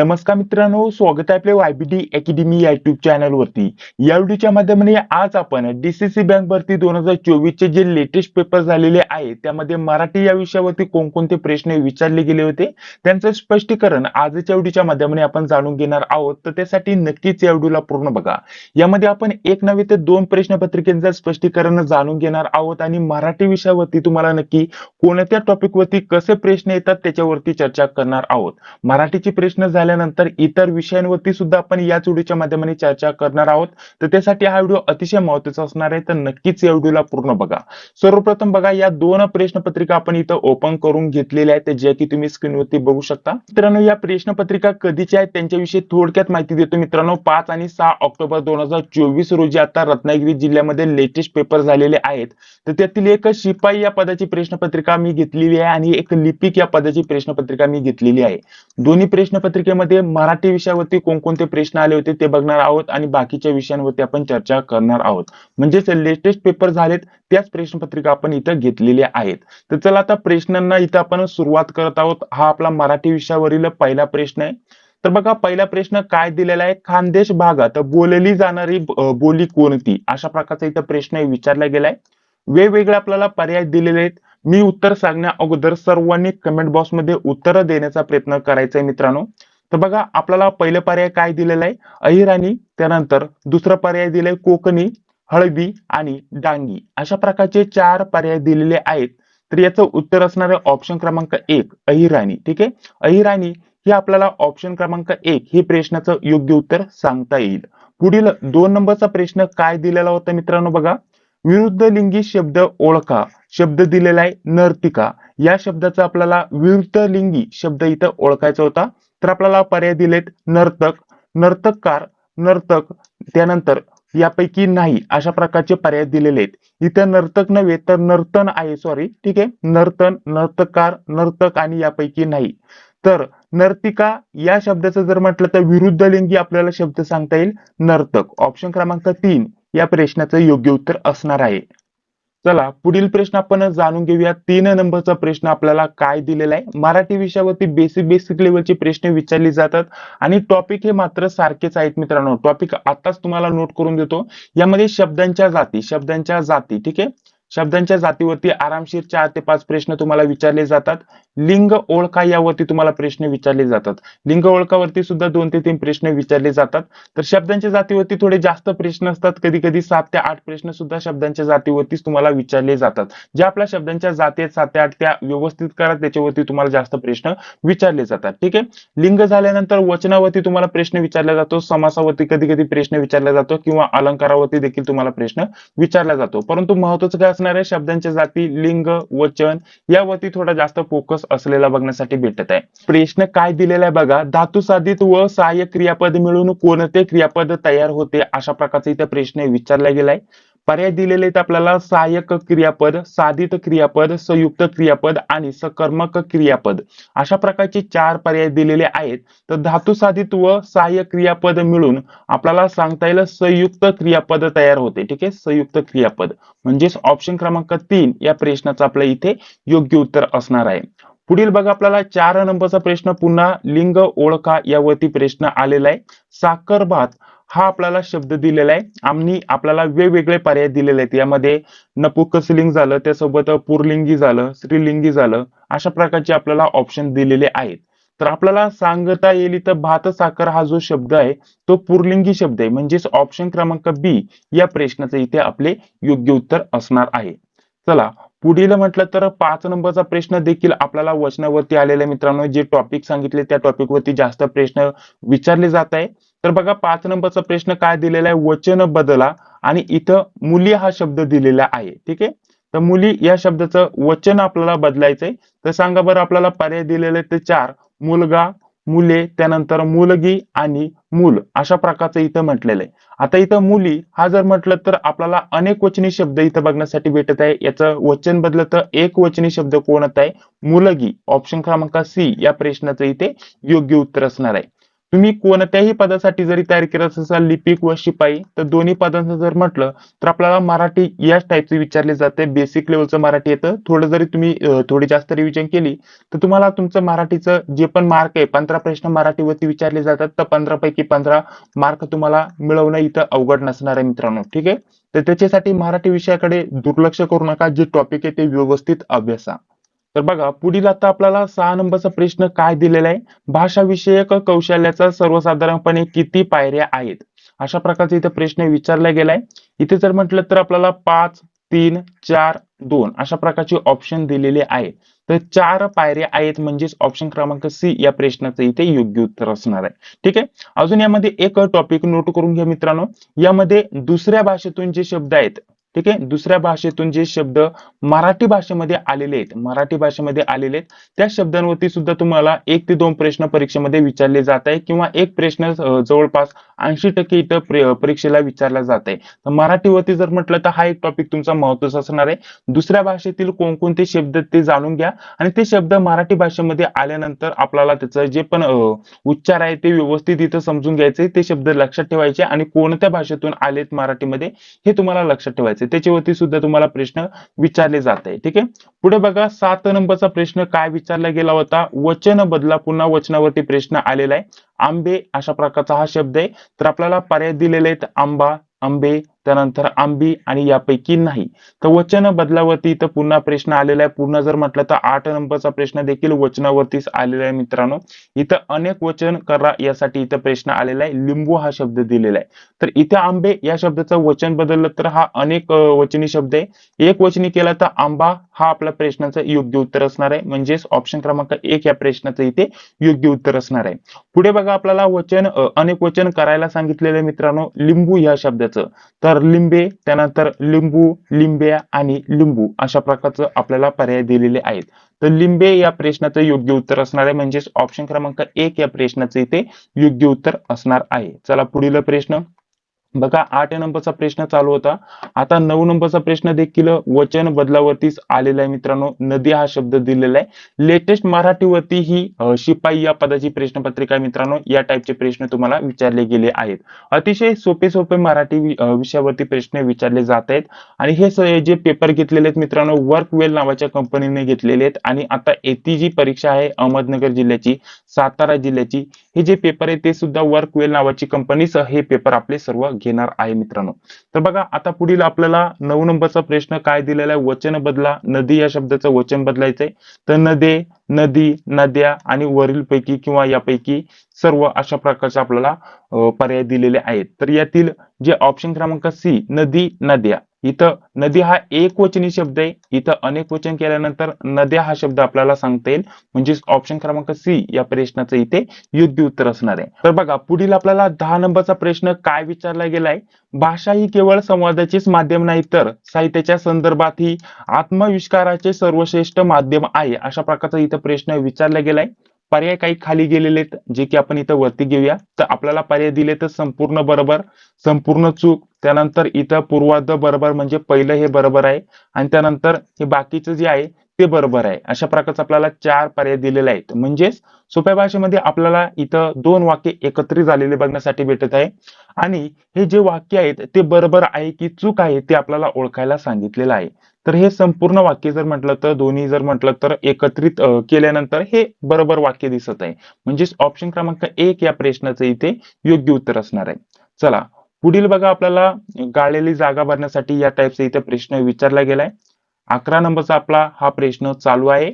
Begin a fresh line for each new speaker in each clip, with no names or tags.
नमस्कार मित्रांनो, स्वागत आहे आपल्या वायबीडी अकॅडमी या युट्यूब चॅनल वरती। या व्हिडिओच्या माध्यमाने आज आपण डीसीसी बँक भरती 2024 चे जे लेटेस्ट पेपर झालेले आहे त्यामध्ये मराठी या विषयावरती कोणकोणते प्रश्न विचारले गेले होते त्यांचं स्पष्टीकरण आजच्या व्हिडिओच्या माध्यमाने आपण जाणून घेणार आहोत। तर त्यासाठी नक्कीच या व्हिडिओला पूर्ण बघा। यामध्ये आपण एक नव्हे तर दोन प्रश्नपत्रिकेचं स्पष्टीकरण जाणून घेणार आहोत आणि मराठी विषयावरती तुम्हाला नक्की कोणत्या टॉपिक वरती कसे प्रश्न येतात त्याच्यावरती चर्चा करणार आहोत। मराठीचे प्रश्न झाल्यानंतर इतर विषयांवरती सुद्धा आपण याच व्हिडिओच्या माध्यमाने चर्चा करणार आहोत। तर त्यासाठी हा व्हिडिओ अतिशय महत्त्वाचा असणार आहे, तर नक्कीच या व्हिडिओला पूर्ण बघा। सर्वप्रथम बघा, या दोन प्रश्नपत्रिका आपण इथं ओपन करून घेतलेल्या आहेत जे की तुम्ही स्क्रीनवरती बघू शकता। मित्रांनो, या प्रश्नपत्रिका कधीच्या आहेत त्यांच्याविषयी थोडक्यात माहिती देतो मित्रांनो। 5 आणि 6 ऑक्टोबर 2024 रोजी आता रत्नागिरी जिल्ह्यामध्ये लेटेस्ट पेपर झालेले आहेत। तर त्यातील एक शिपाई या पदाची प्रश्नपत्रिका मी घेतलेली आहे आणि एक लिपिक या पदाची प्रश्नपत्रिका मी घेतलेली आहे। दोन्ही प्रश्नपत्रिकेमध्ये मराठी विषयावरती कोणकोणते प्रश्न आले होते ते बघणार आहोत आणि बाकीच्या विषयांवरती आपण चर्चा करणार आहोत। म्हणजेच लेटेस्ट पेपर झालेत त्याच प्रश्नपत्रिका आपण इथं घेतलेल्या आहेत। तर चला आता प्रश्नांना इथं आपण सुरुवात करत आहोत। हा आपला मराठी विषयावरील पहिला प्रश्न आहे। तर बघा, पहिला प्रश्न काय दिलेला आहे, खानदेश भागात बोलली जाणारी बोली कोणती, अशा प्रकारचा इथं प्रश्न विचारला गेलाय। वेगवेगळे आपल्याला पर्याय दिलेले आहेत। मी उत्तर सांगण्या अगोदर सर्वांनी कमेंट बॉक्स मध्ये उत्तर देण्याचा प्रयत्न करायचा आहे मित्रांनो। तर बघा, आपल्याला पहिला पर्याय काय दिलेला आहे, अहिराणी, त्यानंतर दुसरा पर्याय दिलाय कोकणी, हळवी आणि डांगी, अशा प्रकारचे 4 पर्याय दिलेले आहेत। तर याचं उत्तर असणार आहे ऑप्शन क्रमांक 1 अहिराणी। ठीक आहे, अहिराणी हे आपल्याला ऑप्शन क्रमांक 1 हे प्रश्नाचं योग्य उत्तर सांगता येईल। पुढील 2 नंबरचा प्रश्न काय दिलेला होता मित्रांनो, बघा, विरुद्ध लिंगी शब्द ओळखा। शब्द दिलेला आहे नर्तिका, या शब्दाचा आपल्याला विरुद्ध लिंगी शब्द इथं ओळखायचा होता। तर आपल्याला पर्याय दिलेत नर्तक, नर्तककार, नर्तक, त्यानंतर यापैकी नाही, अशा प्रकारचे पर्याय दिलेले आहेत। इथं नर्तक नव्हे तर नर्तन आहे, सॉरी, ठीक आहे, नर्तन, नर्तककार, नर्तक आणि यापैकी नाही। तर नर्तिका या शब्दाचं जर म्हटलं तर विरुद्ध लिंगी आपल्याला शब्द सांगता येईल नर्तक। ऑप्शन क्रमांक 3 या प्रश्नाचं योग्य उत्तर असणार आहे। चला पुढील प्रश्न आपण जाणून घेऊया। 3 नंबरचा प्रश्न आपल्याला काय दिलेला आहे, मराठी विषयावरती बेसिक लेवलचे प्रश्न विचारले जातात आणि टॉपिक हे मात्र सारखेच आहेत मित्रांनो। टॉपिक आताच तुम्हाला नोट करून देतो। यामध्ये शब्दांच्या जाती, ठीक आहे, शब्दांच्या जातीवरती आरामशीर 4 ते 5 प्रश्न तुम्हाला विचारले जातात। लिंग ओळखा यावरती तुम्हाला प्रश्न विचारले जातात। लिंग ओळखावरती सुद्धा 2 ते 3 प्रश्न विचारले जातात। तर शब्दांच्या जातीवरती थोडे जास्त प्रश्न असतात, कधी कधी 7 ते 8 प्रश्न सुद्धा शब्दांच्या जातीवरतीच तुम्हाला विचारले जातात। ज्या आपल्या शब्दांच्या जाती आहेत 7 ते 8 त्या व्यवस्थित करा, त्याच्यावरती तुम्हाला जास्त प्रश्न विचारले जातात। ठीक आहे, लिंग झाल्यानंतर वचनावरती तुम्हाला प्रश्न विचारला जातो, समासावरती कधी कधी प्रश्न विचारला जातो किंवा अलंकारावरती देखील तुम्हाला प्रश्न विचारला जातो। परंतु महत्त्वाचं काय असणार आहे, शब्दांच्या जाती, लिंग, वचन यावरती थोडा जास्त फोकस असलेला बघण्यासाठी भेटत आहे। प्रश्न काय दिलेला आहे बघा, धातू साधित व सहाय्यक क्रियापद मिळून कोणते क्रियापद तयार होते, अशा प्रकारचा इथे प्रश्न विचारला गेलाय। पर्याय दिलेले आहेत आपल्याला सहाय्यक क्रियापद, साधित क्रियापद, संयुक्त क्रियापद आणि सकर्मक क्रियापद, अशा प्रकारचे 4 पर्याय दिलेले आहेत। तर धातू साधित व सहाय्यक क्रियापद मिळून आपल्याला सांगता येईल संयुक्त क्रियापद तयार होते। ठीक आहे, संयुक्त क्रियापद म्हणजेच ऑप्शन क्रमांक 3 या प्रश्नाचं आपल्या इथे योग्य उत्तर असणार आहे। पुढील बघा, आपल्याला 4 नंबरचा प्रश्न पुन्हा लिंग ओळखा यावरती प्रश्न आलेला आहे। साखर भात हा आपल्याला शब्द दिलेला आहे आणि आपल्याला वेगवेगळे पर्याय दिलेले आहेत। यामध्ये नपुंसकलिंग झालं, त्यासोबत पुरलिंगी झालं, स्त्रीलिंगी झालं, अशा प्रकारचे आपल्याला ऑप्शन दिलेले आहेत। तर आपल्याला सांगता येईल इथं भात साखर हा जो शब्द आहे तो पुरलिंगी शब्द आहे, म्हणजेच ऑप्शन क्रमांक बी या प्रश्नाचं इथे आपले योग्य उत्तर असणार आहे। चला पुढील म्हटलं तर 5 नंबरचा प्रश्न देखील आपल्याला वचनावरती आलेला आहे मित्रांनो। जे टॉपिक सांगितले त्या टॉपिक वरती जास्त प्रश्न विचारले जात आहे। तर बघा, 5 नंबरचा प्रश्न काय दिलेला आहे, वचन बदला आणि इथं मुली हा शब्द दिलेला आहे। ठीक आहे, तर मुली या शब्दाचं वचन आपल्याला बदलायचंय। तर सांगा बरं, आपल्याला पर्याय दिलेले ते 4, मुलगा, मुले, त्यानंतर मुलगी आणि मूल, अशा प्रकारचं इथं म्हटलेलं आहे। आता इथं मुली हा जर म्हटलं तर आपल्याला अनेक वचनी शब्द इथं बघण्यासाठी भेटत आहे। याचं वचन बदललं तर एक वचनी शब्द कोणता आहे, मुलगी। ऑप्शन क्रमांक सी या प्रश्नाचं इथे योग्य उत्तर असणार आहे। तुम्ही कोणत्याही पदासाठी जरी तयारी करत असाल लिपिक व शिपाई, तर दोन्ही पदांचं जर म्हटलं तर आपल्याला मराठी याच टाईपचे विचारले जाते. बेसिक लेवलचं मराठी येतं. थोडं जरी तुम्ही थोडी जास्त रिव्हिजन केली तर तुम्हाला तुमचं मराठीचं जे पण मार्क आहे, 15 प्रश्न मराठीवरती विचारले जातात, तर 15 पैकी 15 मार्क तुम्हाला मिळवणं इथं अवघड नसणार आहे मित्रांनो. ठीक आहे. तर त्याच्यासाठी मराठी विषयाकडे दुर्लक्ष करू नका. जे टॉपिक आहे ते व्यवस्थित अभ्यासा. तर बघा पुढील आता आपल्याला 6 नंबरचा प्रश्न काय दिलेला आहे. भाषा विषयक कौशल्याचा सर्वसाधारणपणे किती पायऱ्या आहेत? अशा प्रकारचा इथे प्रश्न विचारला गेलाय. इथे जर म्हटलं तर आपल्याला 5, 3, 4, 2 अशा प्रकारचे ऑप्शन दिलेले आहे. तर 4 पायऱ्या आहेत, म्हणजेच ऑप्शन क्रमांक सी या प्रश्नाचं इथे योग्य उत्तर असणार आहे. ठीक आहे. अजून यामध्ये एक टॉपिक नोट करून घ्या मित्रांनो. यामध्ये दुसऱ्या भाषेतून जे शब्द आहेत, ठीक आहे, दुसऱ्या भाषेतून जे शब्द मराठी भाषेमध्ये आलेले आहेत, मराठी भाषेमध्ये आलेले आहेत, त्या शब्दांवरती सुद्धा तुम्हाला 1 ते 2 प्रश्न परीक्षेमध्ये विचारले जात आहे, किंवा एक प्रश्न जवळपास 80% इथं परीक्षेला विचारला जात आहे. तर मराठीवरती जर म्हटलं तर हा एक टॉपिक तुमचा महत्त्वाचा असणार आहे. दुसऱ्या भाषेतील कोणकोणते शब्द ते जाणून घ्या, आणि ते शब्द मराठी भाषेमध्ये आल्यानंतर आपल्याला त्याचं जे पण उच्चार आहे ते व्यवस्थित इथं समजून घ्यायचे, ते शब्द लक्षात ठेवायचे, आणि कोणत्या भाषेतून आलेत मराठीमध्ये हे तुम्हाला लक्षात ठेवायचे. त्याच्यावरती सुद्धा तुम्हाला प्रश्न विचारले जात आहे. ठीक आहे. पुढे बघा 7 नंबरचा प्रश्न काय विचारला गेला होता. वचन बदला, पुन्हा वचनावरती प्रश्न आलेला आहे. आंबे अशा प्रकारचा हा शब्द आहे. तर आपल्याला पर्याय दिलेले आहेत आंबा, आंबे, त्यानंतर आंबी आणि यापैकी नाही. तर वचन बदलावरती इथं पुन्हा प्रश्न आलेला आहे. पुन्हा जर म्हटलं तर 8 नंबरचा प्रश्न देखील वचनावरतीच आलेला आहे मित्रांनो. इथं अनेक वचन करा यासाठी इथं प्रश्न आलेला आहे. लिंबू हा शब्द दिलेला आहे. तर इथे आंबे या शब्दाचं वचन बदललं तर हा अनेक वचनी शब्द आहे. एक वचनी केला तर आंबा हा आपल्या प्रश्नाचं योग्य उत्तर असणार आहे. म्हणजेच ऑप्शन क्रमांक 1 या प्रश्नाचं इथे योग्य उत्तर असणार आहे. पुढे बघा आपल्याला वचन अनेक वचन करायला सांगितलेलं आहे मित्रांनो लिंबू या शब्दाचं. तर लिंबे, त्यानंतर लिंबू, लिंब्या आणि लिंबू अशा प्रकारचं आपल्याला पर्याय दिलेले आहेत. तर लिंबे या प्रश्नाचं योग्य उत्तर असणार आहे. म्हणजेच ऑप्शन क्रमांक 1 या प्रश्नाचं इथे योग्य उत्तर असणार आहे. चला पुढील प्रश्न बघा. 8 नंबरचा प्रश्न चालू होता. आता 9 नंबरचा प्रश्न देखील वचन बदलावरतीच आलेला आहे मित्रांनो. नदी हा शब्द दिलेला आहे. लेटेस्ट मराठीवरती ही शिपाई या पदाची प्रश्नपत्रिका आहे मित्रांनो. या टाईपचे प्रश्न तुम्हाला विचारले गेले आहेत. अतिशय सोपे सोपे मराठी विषयावरती प्रश्न विचारले जात आहेत. आणि हे जे पेपर घेतलेले आहेत मित्रांनो वर्कवेल नावाच्या कंपनीने घेतलेले आहेत. आणि आता येती जी परीक्षा आहे अहमदनगर जिल्ह्याची, सातारा जिल्ह्याची, हे जे पेपर आहे ते सुद्धा वर्कवेल नावाची कंपनीच हे पेपर आपले सर्व घेणार आहे मित्रांनो. तर बघा आता पुढील आपल्याला 9 नंबरचा प्रश्न काय दिलेला आहे. वचन बदला. नदी या शब्दाचं वचन बदलायचंय. तर नदे, नदी, नद्या आणि वरीलपैकी किंवा यापैकी सर्व अशा प्रकारचे आपल्याला पर्याय दिलेले आहेत. तर यातील जे ऑप्शन क्रमांक सी नदी, नद्या, इथं नदी हा एक वचनी शब्द आहे. इथं अनेक वचन केल्यानंतर नद्या हा शब्द आपल्याला सांगता येईल. म्हणजेच ऑप्शन क्रमांक सी या प्रश्नाचं इथे योग्य उत्तर असणार आहे. तर बघा पुढील आपल्याला 10 नंबरचा प्रश्न काय विचारला गेलाय. भाषा ही केवळ संवादाचेच माध्यम नाही, तर साहित्याच्या संदर्भात ही आत्मविष्काराचे सर्वश्रेष्ठ माध्यम आहे. अशा प्रकारचा इथं प्रश्न विचारला गेलाय. पर्याय काही खाली गेलेले आहेत, जे की आपण इथं वरती घेऊया. तर आपल्याला पर्याय दिले तर संपूर्ण बरोबर, संपूर्ण चूक, त्यानंतर इथं पूर्वार्ध बरोबर, म्हणजे पहिलं हे बरोबर आहे, आणि त्यानंतर हे बाकीचं जे आहे ते बरोबर आहे. अशा प्रकारचं आपल्याला 4 पर्याय दिलेले आहेत. म्हणजेच सोप्या भाषेमध्ये आपल्याला इथं 2 वाक्य एकत्रित झालेले बघण्यासाठी भेटत आहे. आणि हे जे वाक्य आहेत ते बरोबर आहे की चूक आहे ते आपल्याला ओळखायला सांगितलेलं आहे. तर हे संपूर्ण वाक्य जर म्हटलं तर दोन्ही जर म्हटलं तर एकत्रित केल्यानंतर हे बरोबर वाक्य दिसत आहे. म्हणजेच ऑप्शन क्रमांक 1 या प्रश्नाचं इथे योग्य उत्तर असणार आहे. चला पुढील बघा आपल्याला गाळलेली जागा भरण्यासाठी या टाईपचा इथे प्रश्न विचारला गेलाय. 11 नंबरचा आपला हा प्रश्न चालू आहे.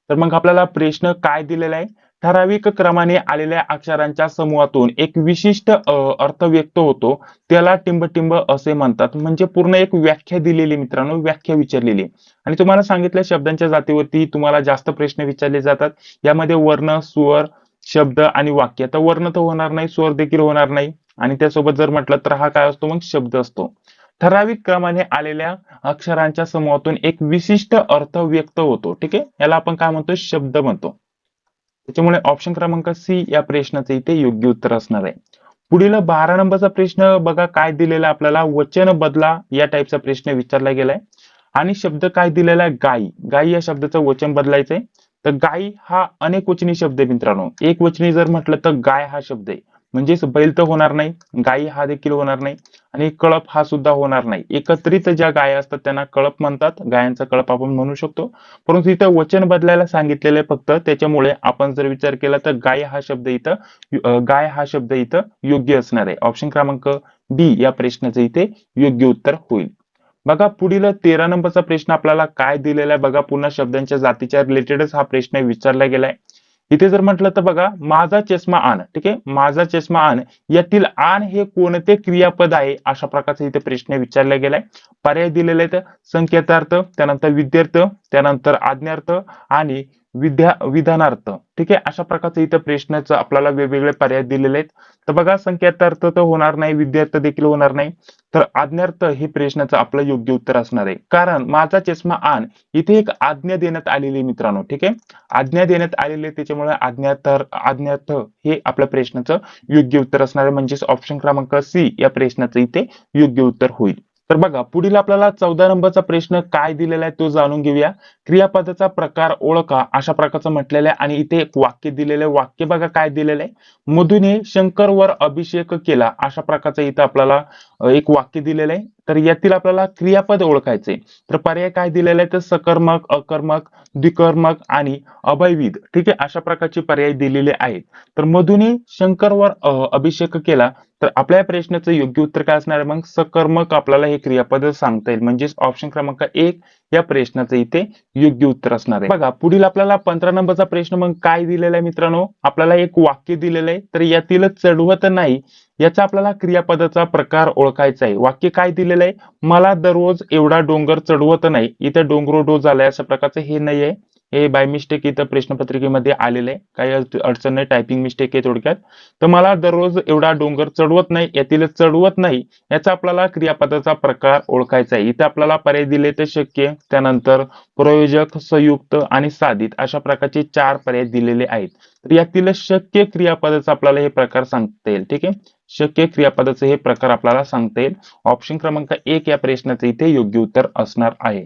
तर मग आपल्याला प्रश्न काय दिलेला आहे. ठराविक क्रमाने आलेल्या अक्षरांच्या समूहातून एक विशिष्ट अर्थ व्यक्त होतो, त्याला टिंबटिंब असे म्हणतात. म्हणजे पूर्ण एक व्याख्या दिलेली मित्रांनो, व्याख्या विचारलेली. आणि तुम्हाला सांगितलं शब्दांच्या जातीवरती तुम्हाला जास्त प्रश्न विचारले जातात. यामध्ये वर्ण, स्वर, शब्द आणि वाक्य. तर वर्ण तर होणार नाही, स्वर देखील होणार नाही, आणि त्यासोबत जर म्हटलं तर हा काय असतो, मग शब्द असतो. ठराविक क्रमाने आलेल्या अक्षरांच्या समूहातून एक विशिष्ट अर्थ व्यक्त होतो. ठीक आहे, याला आपण काय म्हणतो, शब्द म्हणतो. त्याच्यामुळे ऑप्शन क्रमांक सी या प्रश्नाचे इथे योग्य उत्तर असणार आहे. पुढील 12 नंबरचा प्रश्न बघा काय दिलेला आपल्याला. वचन बदला या टाईपचा प्रश्न विचारला गेलाय. आणि शब्द काय दिलेला आहे, गायी. गायी या शब्दाचं वचन बदलायचंय. तर गाई हा अनेकवचनी शब्द आहे मित्रांनो. एकवचनी जर म्हटलं तर गाय हा शब्द आहे. म्हणजेच बैल तर होणार नाही, गाई हा देखील होणार नाही आणि कळप हा सुद्धा होणार नाही. एकत्रित ज्या गाया असतात त्यांना कळप म्हणतात. गायांचा कळप आपण म्हणू शकतो. परंतु इथं वचन बदलायला सांगितलेलं आहे फक्त, त्याच्यामुळे आपण जर विचार केला तर गाय हा शब्द इथं योग्य असणार आहे. ऑप्शन क्रमांक बी या प्रश्नाचं इथे योग्य उत्तर होईल. बघा पुढील 13 नंबरचा प्रश्न आपल्याला काय दिलेला आहे बघा. पुन्हा शब्दांच्या जातीच्या रिलेटेडच हा प्रश्न विचारला गेलाय. इथे जर म्हटलं तर बघा, माझा चष्मा आण. ठीक आहे, माझा चष्मा आण यातील आण हे कोणते क्रियापद आहे, अशा प्रकारचा इथे प्रश्न विचारला गेलाय. पर्याय दिलेले आहेत संकेतार्थ, त्यानंतर विद्यार्थ, त्यानंतर आज्ञार्थ आणि विधानार्थ. ठीक आहे, अशा प्रकारचे इथं प्रश्नाचं आपल्याला वेगवेगळे पर्याय दिलेले आहेत. तर बघा, संकेतार्थ तर होणार नाही, विद्यार्थ देखील होणार नाही, तर आज्ञार्थ हे प्रश्नाचं आपलं योग्य उत्तर असणार आहे. कारण माझा चष्मा आण इथे एक आज्ञा देण्यात आलेली आहे मित्रांनो. ठीक आहे, आज्ञा देण्यात आलेली आहे, त्याच्यामुळे आज्ञार्थ हे आपल्या प्रश्नाचं योग्य उत्तर असणार आहे. म्हणजेच ऑप्शन क्रमांक सी या प्रश्नाचं इथे योग्य उत्तर होईल. तर बघा पुढील आपल्याला 14 नंबरचा प्रश्न काय दिलेला आहे तो जाणून घेऊया. क्रियापदाचा प्रकार ओळखा अशा प्रकारचं म्हटलेलं आहे आणि इथे एक वाक्य दिलेलं आहे. वाक्य बघा काय दिलेलं आहे. मधुने शंकरवर अभिषेक केला अशा प्रकारचं इथं आपल्याला एक वाक्य दिलेलं आहे. तर यातील आपल्याला क्रियापद ओळखायचे. तर पर्याय काय दिलेले आहे तर सकर्मक, अकर्मक, द्विकर्मक आणि अभयविध. ठीक आहे, अशा प्रकारचे पर्याय दिलेले आहेत. तर मधुने शंकरवर अभिषेक केला, तर आपल्या या प्रश्नाचं योग्य उत्तर काय असणार आहे मग सकर्मक आपल्याला हे क्रियापद सांगता येईल. म्हणजेच ऑप्शन क्रमांक 1 या प्रश्नाचं इथे योग्य उत्तर असणार आहे. बघा पुढील आपल्याला 15 नंबरचा प्रश्न मग काय दिलेला आहे मित्रांनो. आपल्याला एक वाक्य दिलेलं आहे, तर यातील चढवत नाही याचा आपल्याला क्रियापदाचा प्रकार ओळखायचा आहे. वाक्य काय दिलेलं आहे, मला दररोज एवढा डोंगर चढवत नाही. इथे डोंगरो झालाय अशा प्रकारचं हे नाही आहे, हे बाय मिस्टेक इथं प्रश्नपत्रिकेमध्ये आलेलं आहे. काही अडचण नाही, टायपिंग मिस्टेक आहे थोडक्यात. तर मला दररोज एवढा डोंगर चढवत नाही यातील चढवत नाही याचा आपल्याला क्रियापदाचा प्रकार ओळखायचा आहे. इथे आपल्याला पर्याय दिले तर शक्य, त्यानंतर प्रयोजक, संयुक्त आणि साधित अशा प्रकारचे 4 पर्याय दिलेले आहेत. तर यातील शक्य क्रियापदाचा आपल्याला हे प्रकार सांगता येईल. ठीक आहे, शक्य क्रियापदाचे हे प्रकार आपल्याला सांगता येईल. ऑप्शन क्रमांक 1 या प्रश्नाचे इथे योग्य उत्तर असणार आहे.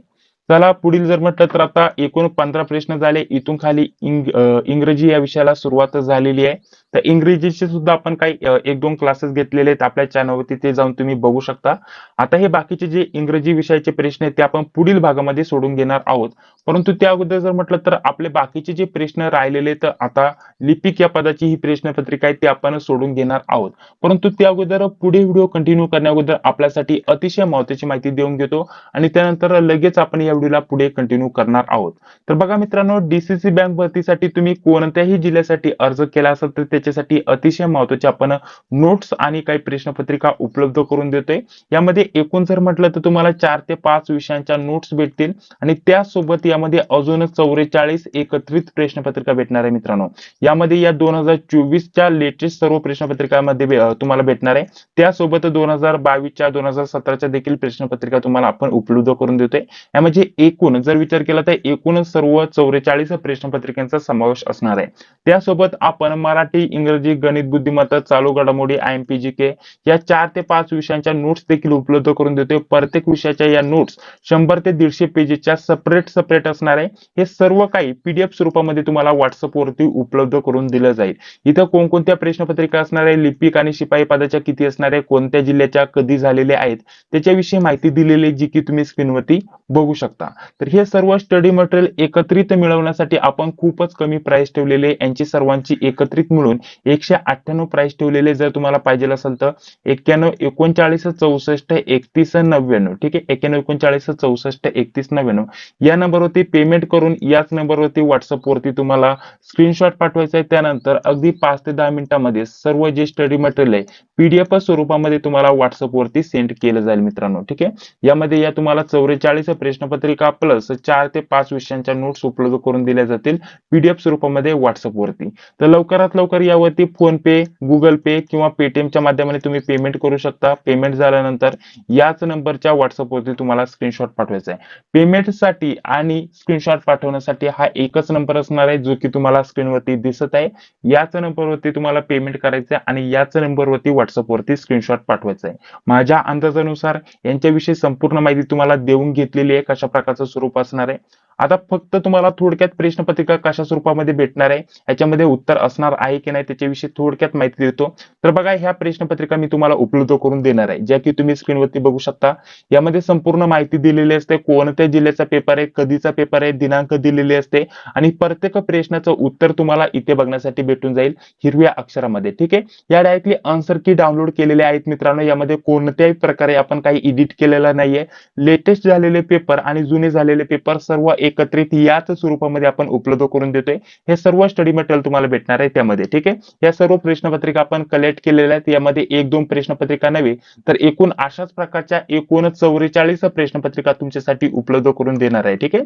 चला पुढील जर म्हटलं तर आता एकूण 15 प्रश्न झाले. इथून खाली इंग्रजी या विषयाला सुरुवात झालेली आहे. तर इंग्रजीचे सुद्धा आपण काही 1-2 क्लासेस घेतलेले आहेत आपल्या चॅनलवरती, ते जाऊन तुम्ही बघू शकता. आता हे बाकीचे जे इंग्रजी विषयाचे प्रश्न आहेत ते आपण पुढील भागामध्ये सोडून घेणार आहोत. परंतु त्या अगोदर जर म्हटलं तर आपले बाकीचे जे प्रश्न राहिलेले तर आता लिपिक या पदाची ही प्रश्नपत्रिका आहे ती आपण सोडून घेणार आहोत. परंतु त्या अगोदर पुढे व्हिडिओ कंटिन्यू करण्या अगोदर आपल्यासाठी अतिशय महत्त्वाची माहिती देऊन घेतो आणि त्यानंतर लगेच आपण या व्हिडिओला पुढे कंटिन्यू करणार आहोत. तर बघा मित्रांनो, डीसीसी बँक भरतीसाठी तुम्ही कोणत्याही जिल्ह्यासाठी अर्ज केला असेल तर त्याच्यासाठी अतिशय महत्त्वाचे आपण नोट्स आणि काही प्रश्नपत्रिका उपलब्ध करून देतोय. यामध्ये एकूण जर म्हटलं तर तुम्हाला 4 ते 5 विषयांच्या नोट्स भेटतील आणि त्यासोबत यामध्ये अजून 44 एकत्रित प्रश्नपत्रिका भेटणार आहे मित्रांनो. यामध्ये या 2024च्या लेटेस्ट सर्व प्रश्नपत्रिकांमध्ये तुम्हाला भेटणार आहे. त्यासोबत 2022च्या 2017च्या देखील प्रश्नपत्रिका तुम्हाला आपण उपलब्ध करून देतोय. यामध्ये एकूण जर विचार केला तर एकूण सर्व 44 प्रश्नपत्रिकांचा समावेश असणार आहे. त्यासोबत आपण मराठी, इंग्रजी, गणित, बुद्धिमत्ता, चालू घडामोडी, IMPGK या 4 ते 5 विषयांच्या नोट्स देखील उपलब्ध करून देतोय. प्रत्येक विषयाच्या या नोट्स 100 ते 150 पेजेसच्या सेपरेट असणार आहे. हे सर्व काही PDF स्वरूपामध्ये तुम्हाला WhatsApp वरती उपलब्ध करून दिलं जाईल. इथं कोणकोणत्या प्रश्नपत्रिका असणार आहे, लिपिक आणि शिपाई पदाच्या किती असणार आहे, कोणत्या जिल्ह्याच्या कधी झालेल्या आहेत त्याच्याविषयी माहिती दिलेली जी की तुम्ही स्क्रीनवरती बघू शकता. तर हे सर्व स्टडी मटेरियल एकत्रित मिळवण्यासाठी आपण खूपच कमी प्राइस ठेवलेले, यांची सर्वांची एकत्रित मिळून 198 प्राइस ठेवलेले. जर तुम्हाला पाहिजे असेल तर 91 39 64 31 99. ठीक आहे, 91 39 64 31 99 या नंबरवरती पेमेंट करून याच नंबरवरती WhatsApp वरती तुम्हाला स्क्रीनशॉट पाठवायचा आहे. त्यानंतर अगदी 5 ते 10 मिनिटांमध्ये सर्व जे स्टडी मटेरियल आहे PDF स्वरूपामध्ये तुम्हाला WhatsApp वरती सेंड केलं जाईल मित्रांनो. ठीक आहे, यामध्ये या तुम्हाला 44 प्रश्नपत्रिका प्लस 4 ते 5 विषयांच्या नोट्स उपलब्ध करून दिल्या जातील PDF स्वरूपामध्ये WhatsApp वरती. तर लवकरात लवकर यावरती फोन पे, गुगल पे किंवा पेटीएमच्या माध्यमाने तुम्ही पेमेंट करू शकता. पेमेंट झाल्यानंतर याच नंबरच्या WhatsApp वरती तुम्हाला स्क्रीनशॉट पाठवायचा आहे. पेमेंटसाठी आणि स्क्रीनशॉट पाठवण्यासाठी हा एकच नंबर असणार आहे जो की तुम्हाला स्क्रीनवरती दिसत आहे. याच नंबरवरती तुम्हाला पेमेंट करायचं आहे आणि याच नंबरवरती WhatsApp वरती स्क्रीनशॉट पाठवायचा आहे. माझ्या अंदाजानुसार यांच्याविषयी संपूर्ण माहिती तुम्हाला देऊन घेतलेली आहे, कशा प्रकारचं स्वरूप असणार आहे. आता फक्त तुम्हाला थोडक्यात प्रश्नपत्रिका कशा स्वरूपामध्ये भेटणार आहे, याच्यामध्ये उत्तर असणार आहे की नाही त्याच्याविषयी थोडक्यात माहिती देतो. तर बघा, ह्या प्रश्नपत्रिका मी तुम्हाला उपलब्ध करून देणार आहे, ज्या की तुम्ही स्क्रीनवरती बघू शकता. यामध्ये संपूर्ण माहिती दिलेली असते, कोणत्या जिल्ह्याचा पेपर आहे, कधीचा पेपर आहे, दिनांक दिलेली असते आणि प्रत्येक प्रश्नाचं उत्तर तुम्हाला इथे बघण्यासाठी भेटून जाईल हिरव्या अक्षरामध्ये. ठीक आहे, या डायरेक्टली आन्सर की डाउनलोड केलेले आहेत मित्रांनो. यामध्ये कोणत्याही प्रकारे आपण काही एडिट केलेलं नाहीये. लेटेस्ट झालेले पेपर आणि जुने झालेले पेपर सर्व एकत्रित याच स्वरूपामध्ये आपण उपलब्ध करून देतोय. हे सर्व स्टडी मटेरियल तुम्हाला भेटणार आहे त्यामध्ये. ठीक आहे, या सर्व प्रश्नपत्रिका आपण कलेक्ट केलेल्या आहेत. यामध्ये एक दोन प्रश्नपत्रिका नव्हे तर एकूण अशाच प्रकारच्या एकूण 44 प्रश्नपत्रिका तुमच्यासाठी उपलब्ध करून देणार आहे. ठीक आहे,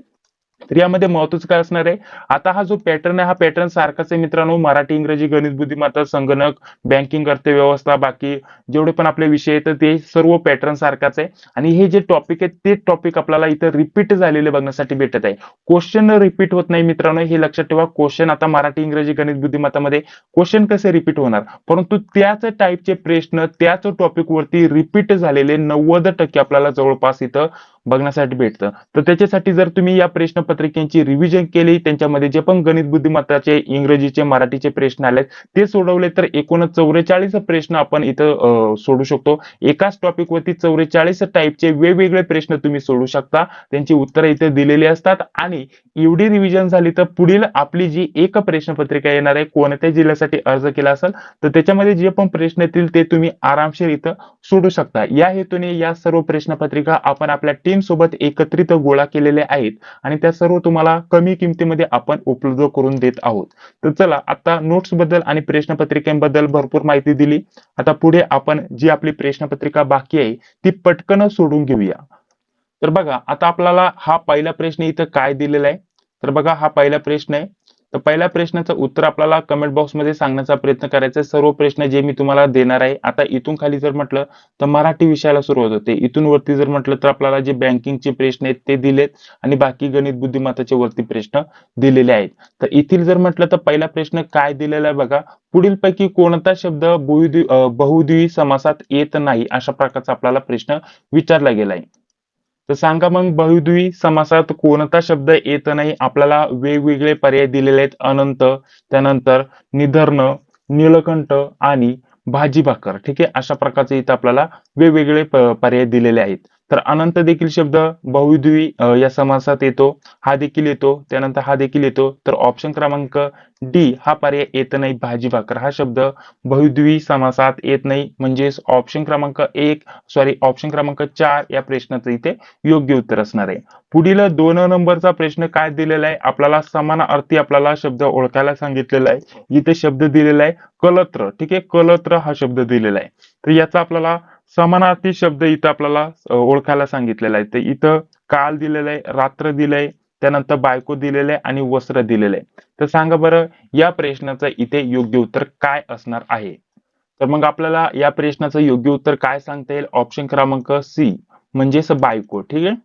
तर यामध्ये महत्वाचं काय असणार आहे, आता हा जो पॅटर्न आहे हा पॅटर्न सारखाच आहे मित्रांनो. मराठी, इंग्रजी, गणित, बुद्धिमत्ता, संगणक, बँकिंग, अर्थव्यवस्था, बाकी जेवढे पण आपले विषय आहेत ते सर्व पॅटर्न सारखाच आहे. आणि हे जे टॉपिक आहेत ते टॉपिक आपल्याला इथं रिपीट झालेले बघण्यासाठी भेटत आहे. क्वेश्चन रिपीट होत नाही मित्रांनो, हे लक्षात ठेवा. क्वेश्चन आता मराठी, इंग्रजी, गणित, बुद्धिमत्तामध्ये क्वेश्चन कसे रिपीट होणार, परंतु त्याच टाईपचे प्रश्न त्याच टॉपिक वरती रिपीट झालेले 90% आपल्याला जवळपास इथं बघण्यासाठी भेटतं. तर त्याच्यासाठी जर तुम्ही या प्रश्नपत्रिकेची रिव्हिजन केली, त्यांच्यामध्ये जे पण गणित, बुद्धिमत्ताचे, इंग्रजीचे, मराठीचे प्रश्न आलेत ते सोडवले तर एकूण 44 प्रश्न आपण इथं सोडू शकतो. एकाच टॉपिक वरती 44 टाईपचे वेगवेगळे प्रश्न तुम्ही सोडू शकता. त्यांची उत्तरे इथे दिलेली असतात आणि एवढी रिव्हिजन झाली तर पुढील आपली जी एक प्रश्नपत्रिका येणार आहे, कोणत्या जिल्ह्यासाठी अर्ज केला असेल तर त्याच्यामध्ये जे पण प्रश्न येतील ते तुम्ही आरामशीर इथं सोडू शकता. या हेतूने या सर्व प्रश्नपत्रिका आपण आपल्या टीम सोबत एकत्रित गोळा केलेल्या आहेत आणि त्या सर्व तुम्हाला कमी किमतीमध्ये आपण उपलब्ध करून देत आहोत. तर चला, आता नोट्स बद्दल आणि प्रश्नपत्रिकेबद्दल भरपूर माहिती दिली. आता पुढे आपण जी आपली प्रश्नपत्रिका बाकी आहे ती पटकन सोडून घेऊया. तर बघा, आता आपल्याला हा पहिला प्रश्न इथं काय दिलेला आहे, तर बघा हा पहिला प्रश्न आहे. तर पहिल्या प्रश्नाचं उत्तर आपल्याला कमेंट बॉक्समध्ये सांगण्याचा प्रयत्न करायचा आहे. सर्व प्रश्न जे मी तुम्हाला देणार आहे. आता इथून खाली जर म्हटलं तर मराठी विषयाला सुरुवात होते. इथून वरती जर म्हटलं तर आपल्याला जे बँकिंगचे प्रश्न आहेत ते दिलेत आणि बाकी गणित, बुद्धिमत्ताचे वरती प्रश्न दिलेले आहेत. तर इथील जर म्हटलं तर पहिला प्रश्न काय दिलेला आहे बघा, पुढीलपैकी कोणता शब्द बहुद्विवी समासात येत नाही, अशा प्रकारचा आपल्याला प्रश्न विचारला गेला आहे. तर सांगा मग, बहुद्विवी समासात कोणता शब्द येत नाही. आपल्याला वेगवेगळे पर्याय दिलेले आहेत. अनंत, त्यानंतर निधर्न, नीलकंठ आणि भाजी भाकर. ठीक आहे, अशा प्रकारचे इथं आपल्याला वेगवेगळे पर्याय दिलेले आहेत. तर अनंत देखील शब्द बहुद्विवी या समासात येतो, हा देखील येतो, त्यानंतर हा देखील येतो. तर ऑप्शन क्रमांक डी हा पर्याय येत नाही, भाजी भाकर हा शब्द बहुद्विवी समासात येत नाही. म्हणजेच ऑप्शन क्रमांक ऑप्शन क्रमांक 4 या प्रश्नाचं इथे योग्य उत्तर असणार आहे. पुढील 2 नंबरचा प्रश्न काय दिलेला आहे, आपल्याला समानार्थी आपल्याला शब्द ओळखायला सांगितलेला आहे. इथे शब्द दिलेला आहे कलत्र. ठीक आहे, कलत्र हा शब्द दिलेला आहे. तर याचा आपल्याला समानार्थी शब्द इथं आपल्याला ओळखायला सांगितलेला आहे. तर इथं काल दिलेलं आहे, रात्र दिलंय, त्यानंतर बायको दिलेलं आहे आणि वस्त्र दिलेलं आहे. तर सांगा बरं, या प्रश्नाचं इथे योग्य उत्तर काय असणार आहे. तर मग आपल्याला या प्रश्नाचं योग्य उत्तर काय सांगता येईल, ऑप्शन क्रमांक सी म्हणजेच बायको. ठीक आहे,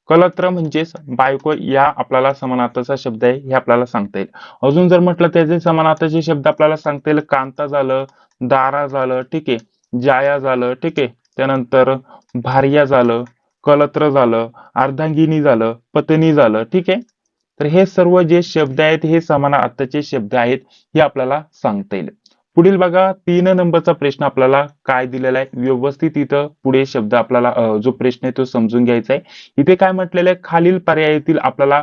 कलत्र म्हणजेच बायको या आपल्याला समानार्थाचा शब्द आहे हे आपल्याला सांगता येईल. अजून जर म्हटलं त्याचे समानार्थाचे शब्द आपल्याला सांगता येईल, कांता झालं, दारा झालं, ठीक आहे, जाया झालं, ठीक आहे, त्यानंतर भार्या झालं, कलत्र झालं, अर्धांगिनी झालं, पत्नी झालं. ठीक आहे, तर हे सर्व जे शब्द आहेत हे समानार्थाचे शब्द आहेत हे आपल्याला सांगता येईल. पुढील बघा, 3 नंबरचा प्रश्न आपल्याला काय दिलेला आहे, व्यवस्थित इथं पुढे शब्द आपल्याला जो प्रश्न आहे तो समजून घ्यायचा आहे. इथे काय म्हटलेलं आहे, खालील पर्यायातील आपल्याला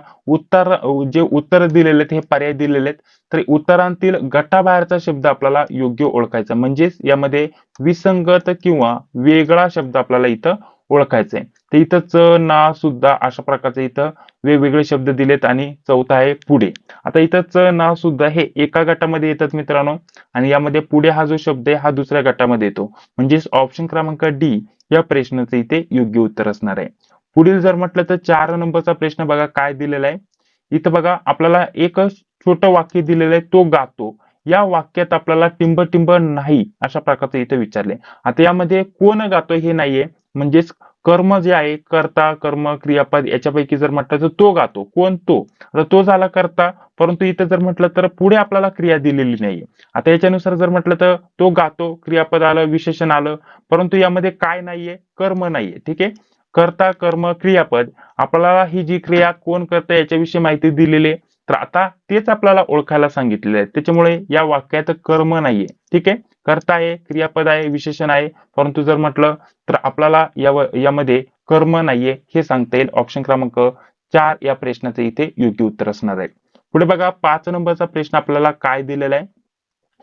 जे उत्तर दिलेले आहेत हे पर्याय दिलेले आहेत. तर उत्तरांतील गटाबाहेरचा शब्द आपल्याला योग्य ओळखायचा, म्हणजेच यामध्ये विसंगत किंवा वेगळा शब्द आपल्याला इथं ओळखायचा आहे. तर इथं च, ना, सुद्धा अशा प्रकारचे इथं वेगवेगळे शब्द दिलेत आणि चौथा आहे पुढे. आता इथं च, ना, सुद्धा हे एका गटामध्ये येतात मित्रांनो आणि यामध्ये पुढे हा जो शब्द आहे हा दुसऱ्या गटामध्ये येतो. म्हणजेच ऑप्शन क्रमांक डी या प्रश्नाचं इथे योग्य उत्तर असणार आहे. पुढील जर म्हटलं तर 4 नंबरचा प्रश्न बघा काय दिलेला आहे. इथं बघा आपल्याला एक छोटं वाक्य दिलेलं आहे, तो गातो. या वाक्यात आपल्याला टिंब टिंब नाही अशा प्रकारचं इथे विचारले. आता यामध्ये कोण गातो हे नाहीये, म्हणजेच कर्म जे आहे, कर्ता, कर्म, क्रियापद याच्यापैकी जर म्हटलं तर तो गातो. कोण तो, आता तो झाला कर्ता, परंतु इथं जर म्हटलं तर पुढे आपल्याला क्रिया दिलेली नाहीये. आता याच्यानुसार जर म्हटलं तर तो गातो, क्रियापद आलं, विशेषण आलं, परंतु यामध्ये काय नाहीये, कर्म नाहीये. ठीक आहे, कर्ता कर्म क्रियापद आपल्याला ही जी क्रिया कोण करतं याच्याविषयी माहिती दिलेली आहे. तर आता तेच आपल्याला ओळखायला सांगितलेलं आहे. त्याच्यामुळे या वाक्यात कर्म नाहीये. ठीक आहे. कर्ता आहे, क्रियापद आहे, विशेषण आहे. परंतु जर म्हटलं तर आपल्याला यामध्ये कर्म नाहीये हे सांगता येईल. ऑप्शन क्रमांक 4 या प्रश्नाचं इथे योग्य उत्तर असणार आहे. पुढे बघा 5 नंबरचा प्रश्न आपल्याला काय दिलेला आहे.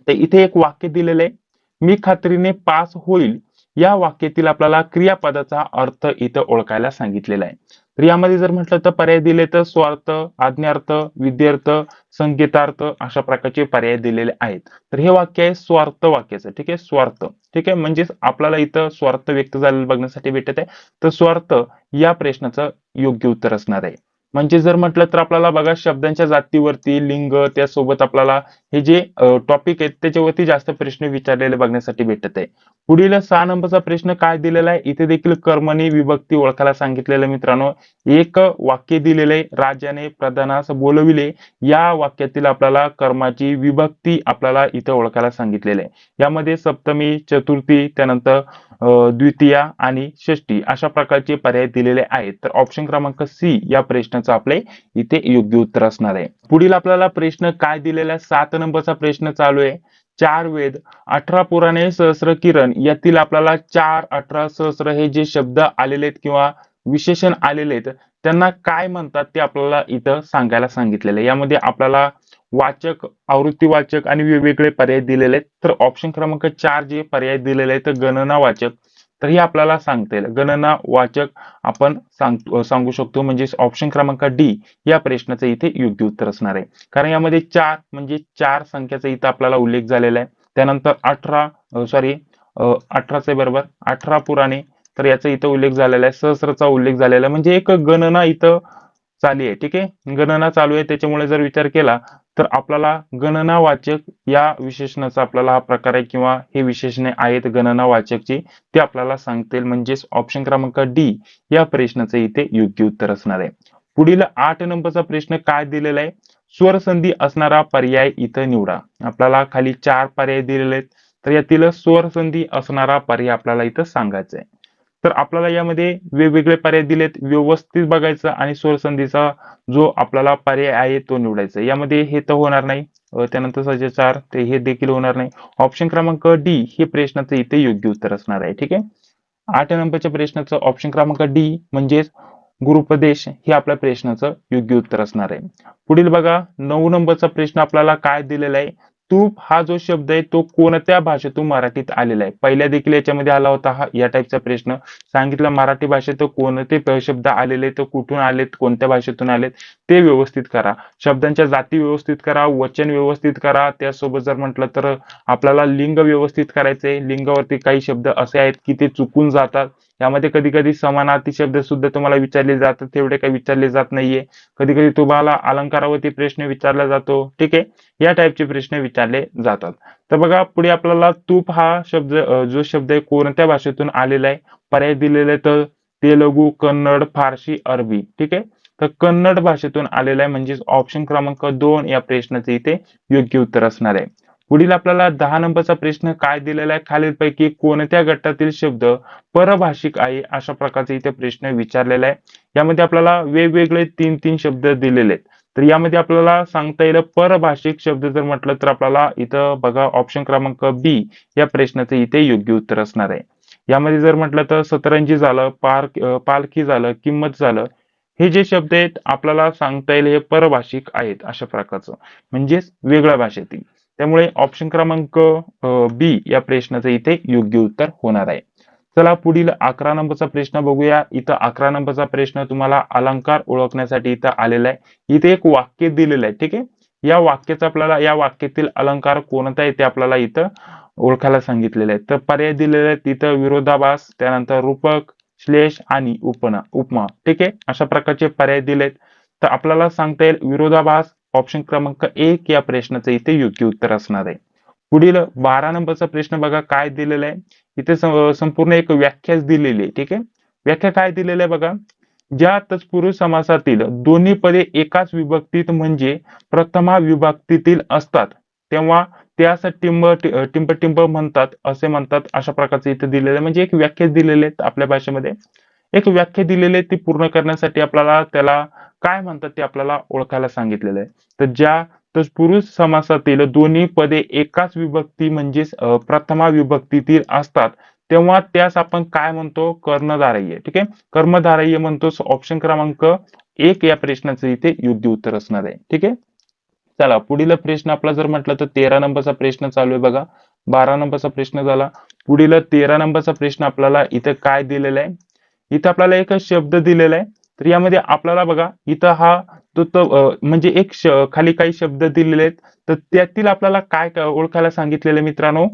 तर इथे एक वाक्य दिलेलं आहे. मी खात्रीने पास होईल या वाक्यातील आपल्याला क्रियापदाचा अर्थ इथं ओळखायला सांगितलेला आहे. तर यामध्ये जर म्हटलं तर पर्याय दिले तर स्वार्थ, आज्ञार्थ, विद्यार्थ, संकेतार्थ अशा प्रकारचे पर्याय दिलेले आहेत. तर हे वाक्य आहे स्वार्थ वाक्याचं. ठीक आहे. स्वार्थ. ठीक आहे. म्हणजेच आपल्याला इथं स्वार्थ व्यक्त झालेलं बघण्यासाठी भेटत आहे. तर स्वार्थ या प्रश्नाचं योग्य उत्तर असणार आहे. म्हणजे जर म्हटलं तर आपल्याला बघा शब्दांच्या जातीवरती लिंग त्यासोबत आपल्याला हे जे टॉपिक आहेत त्याच्यावरती जास्त प्रश्न विचारलेले बघण्यासाठी भेटत आहे. पुढील 6 नंबरचा प्रश्न काय दिलेला आहे. इथे देखील कर्मणी विभक्ती ओळखायला सांगितलेलं मित्रांनो. एक वाक्य दिलेले आहे. राजाने प्रधानास बोलविले या वाक्यातील आपल्याला कर्माची विभक्ती आपल्याला इथे ओळखायला सांगितलेले आहे. यामध्ये सप्तमी, चतुर्थी, त्यानंतर द्वितीया आणि षष्ठी अशा प्रकारचे पर्याय दिलेले आहेत. तर ऑप्शन क्रमांक सी या प्रश्नाचं आपले इथे योग्य उत्तर असणार आहे. पुढील आपल्याला प्रश्न काय दिलेला आहे. 7 नंबरचा प्रश्न चालू आहे. 4 वेद, 18 पुराणे, सहस्र किरण यातील आपल्याला 4, 18, सहस्र हे जे शब्द आलेले आहेत किंवा विशेषण आलेले आहेत त्यांना काय म्हणतात ते आपल्याला इथं सांगायला सांगितलेलं आहे. यामध्ये आपल्याला वाचक, आवृत्तीवाचक आणि वेगवेगळे पर्याय दिलेले आहेत. तर ऑप्शन क्रमांक 4 जे पर्याय दिलेले आहेत गणना वाचक. तर हे आपल्याला सांगता येईल. गणना वाचक आपण सांगू शकतो. म्हणजे ऑप्शन क्रमांक डी या प्रश्नाचं इथे योग्य उत्तर असणार आहे. कारण यामध्ये 4 म्हणजे 4 संख्याचा इथं आपल्याला उल्लेख झालेला आहे. त्यानंतर 18चे बरोबर 18 पुराणे तर याचा इथं उल्लेख झालेला आहे. सहस्रचा उल्लेख झालेला आहे. म्हणजे एक गणना इथं चालू आहे. ठीक आहे. गणना चालू आहे त्याच्यामुळे जर विचार केला तर आपल्याला गणनावाचक या विशेषणाचा आपल्याला हा प्रकार आहे किंवा हे विशेषणे आहेत गणनावाचकची ते आपल्याला सांगता येईल. म्हणजेच ऑप्शन क्रमांक डी या प्रश्नाचं इथे योग्य उत्तर असणार आहे. पुढील 8 नंबरचा प्रश्न काय दिलेला आहे. स्वर संधी असणारा पर्याय इथं निवडा. आपल्याला खाली 4 पर्याय दिलेले आहेत. तर यातील स्वर संधी असणारा पर्याय आपल्याला इथं सांगायचा आहे. तर आपल्याला यामध्ये वेगवेगळे पर्याय दिलेत. व्यवस्थित बघायचं आणि स्वर संधीचा जो आपल्याला पर्याय आहे तो निवडायचा. यामध्ये हे तर होणार नाही. त्यानंतर सहाय्य 4 ते हे देखील होणार नाही. ऑप्शन क्रमांक डी हे प्रश्नाचं इथे योग्य उत्तर असणार आहे. ठीक आहे. 8 नंबरच्या प्रश्नाचं ऑप्शन क्रमांक डी म्हणजेच गुरुपदेश हे आपल्या प्रश्नाचं योग्य उत्तर असणार आहे. पुढील बघा 9 नंबरचा प्रश्न आपल्याला काय दिलेला आहे. तूप हा जो शब्द आहे तो कोणत्या भाषेतून मराठीत आलेला आहे. पहिल्या देखील याच्यामध्ये आला होता हा या टाईपचा प्रश्न. सांगितलं मराठी भाषेत कोणते शब्द आलेले तर कुठून आलेत, कोणत्या भाषेतून आलेत ते व्यवस्थित करा. शब्दांच्या जाती व्यवस्थित करा, वचन व्यवस्थित करा. त्यासोबत जर म्हटलं तर आपल्याला लिंग व्यवस्थित करायचे. लिंगावरती काही शब्द असे आहेत की ते चुकून जातात. यामध्ये कधी कधी समानार्थी शब्द सुद्धा तुम्हाला विचारले जातात. तेवढे काही विचारले जात नाहीये. कधी कधी तुम्हाला अलंकारावरती प्रश्न विचारला जातो. ठीक आहे. या टाईपचे प्रश्न विचारले जातात. तर बघा पुढे आपल्याला तूप हा शब्द जो शब्द आहे कोणत्या भाषेतून आलेला आहे. पर्याय दिलेले तर तेलुगू, कन्नड, फारसी, अरबी. ठीक आहे. तर कन्नड भाषेतून आलेला आहे. म्हणजेच ऑप्शन क्रमांक 2 या प्रश्नाचे इथे योग्य उत्तर असणार आहे. पुढील आपल्याला 10 नंबरचा प्रश्न काय दिलेला आहे. खालीलपैकी कोणत्या गटातील शब्द परभाषिक आहे अशा प्रकारचा इथे प्रश्न विचारलेला आहे. यामध्ये आपल्याला वेगवेगळे 3 शब्द दिलेले आहेत. तर यामध्ये आपल्याला सांगता येईल परभाषिक शब्द जर म्हटलं तर आपल्याला इथं बघा ऑप्शन क्रमांक बी या प्रश्नाचं इथे योग्य उत्तर असणार आहे. यामध्ये जर म्हटलं तर सतरंजी झालं, पालखी झालं, किंमत झालं हे जे शब्द आहेत आपल्याला सांगता येईल हे परभाषिक आहेत अशा प्रकारचं म्हणजेच वेगळ्या भाषेतील. त्यामुळे ऑप्शन क्रमांक बी या प्रश्नाचं इथे योग्य उत्तर होणार आहे. चला पुढील 11 नंबरचा प्रश्न बघूया. इथं 11 नंबरचा प्रश्न तुम्हाला अलंकार ओळखण्यासाठी इथं आलेला आहे. इथे एक वाक्य दिलेलं आहे. ठीक आहे. या वाक्याचं आपल्याला या वाक्यातील अलंकार कोणता आहे ते आपल्याला इथं ओळखायला सांगितलेलं आहे. तर पर्याय दिलेले आहेत तिथं विरोधाभास, त्यानंतर रूपक, श्लेष आणि उपमा. ठीक आहे. अशा प्रकारचे पर्याय दिलेत. तर आपल्याला सांगता येईल विरोधाभास ऑप्शन क्रमांक 1 या प्रश्नाचं इथे योग्य उत्तर असणार आहे. पुढील 12 नंबरचा प्रश्न बघा काय दिलेला आहे. इथे संपूर्ण एक व्याख्याच दिलेली आहे. ठीक आहे. व्याख्या काय दिलेली आहे बघा. ज्या तत्पुरुष समासातील दोन्ही पदे एकाच विभक्तीत म्हणजे प्रथमा विभक्तीतील असतात तेव्हा त्यास टिंब म्हणतात असे म्हणतात. अशा प्रकारचे इथे दिलेले म्हणजे एक व्याख्या दिलेले आहेत आपल्या भाषेमध्ये. एक व्याख्या दिलेली आहे ती पूर्ण करण्यासाठी आपल्याला त्याला काय म्हणतात ते आपल्याला ओळखायला सांगितलेलं आहे. तर ज्या तत्पुरुष समासातील दोन्ही पदे एकाच विभक्ती म्हणजेच प्रथमा विभक्तीतील असतात तेव्हा त्यास आपण काय म्हणतो कर्णधारय. ठीक आहे, कर्मधारय म्हणतो. ऑप्शन क्रमांक 1 या प्रश्नाचं इथे योग्य उत्तर असणार आहे. ठीक आहे, चला पुढील प्रश्न आपला जर म्हटलं तर 13 नंबरचा प्रश्न चालू आहे बघा. 12 नंबरचा प्रश्न झाला. पुढील 13 नंबरचा प्रश्न आपल्याला इथं काय दिलेला आहे, इथं आपल्याला एक शब्द दिलेला आहे. तर यामध्ये आपल्याला बघा इथं हा म्हणजे एक खाली काही शब्द दिलेले आहेत. तर त्यातील आपल्याला काय ओळखायला सांगितलेलं आहे मित्रांनो,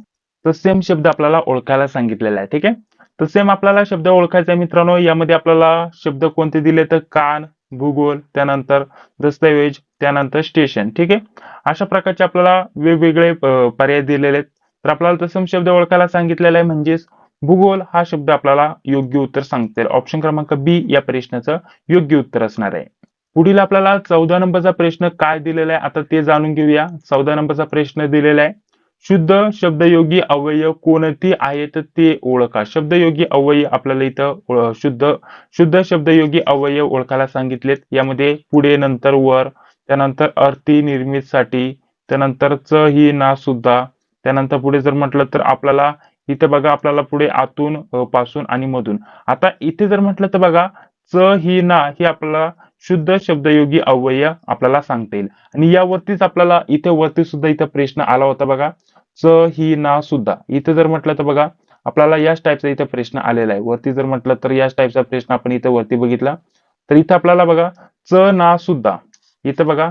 तर सेम शब्द आपल्याला ओळखायला सांगितलेला आहे. ठीक आहे, तर सेम आपल्याला शब्द ओळखायचा आहे मित्रांनो. यामध्ये आपल्याला शब्द कोणते दिले तर कान, भूगोल, त्यानंतर दस्तऐवज, त्यानंतर स्टेशन. ठीक आहे, अशा प्रकारचे आपल्याला वेगवेगळे पर्याय दिलेले आहेत. तर आपल्याला तसं शब्द ओळखायला सांगितलेला आहे म्हणजेच भूगोल हा शब्द आपल्याला योग्य उत्तर सांगता येईल. ऑप्शन क्रमांक बी या प्रश्नाचं योग्य उत्तर असणार आहे. पुढील आपल्याला 14 नंबरचा प्रश्न काय दिलेला आहे आता ते जाणून घेऊया. 14 नंबरचा प्रश्न दिलेला आहे, शुद्ध शब्दयोगी अवयव कोणती आहेत ते ओळखा. शब्दयोगी अवयव आपल्याला इथं शुद्ध शब्दयोगी अवयव ओळखायला सांगितलेत. यामध्ये पुढे, नंतर, वर, त्यानंतर अर्थी, निर्मितसाठी, त्यानंतर च, ही, ना, सुद्धा, त्यानंतर पुढे जर म्हटलं तर आपल्याला इथे बघा आपल्याला पुढे आतून, पासून आणि मधून. आता इथे जर म्हटलं तर बघा च, ही, ना ही आपल्याला शुद्ध शब्दयोगी अव्यय आपल्याला सांगता येईल. आणि यावरतीच आपल्याला इथे वरती सुद्धा इथं प्रश्न आला होता बघा, च, ही, ना, सुद्धा. इथे जर म्हटलं तर बघा आपल्याला याच टाईपचा इथे प्रश्न आलेला आहे. वरती जर म्हटलं तर याच टाईपचा प्रश्न आपण इथे वरती बघितला. तर इथं आपल्याला बघा च, ना, सुद्धा इथं बघा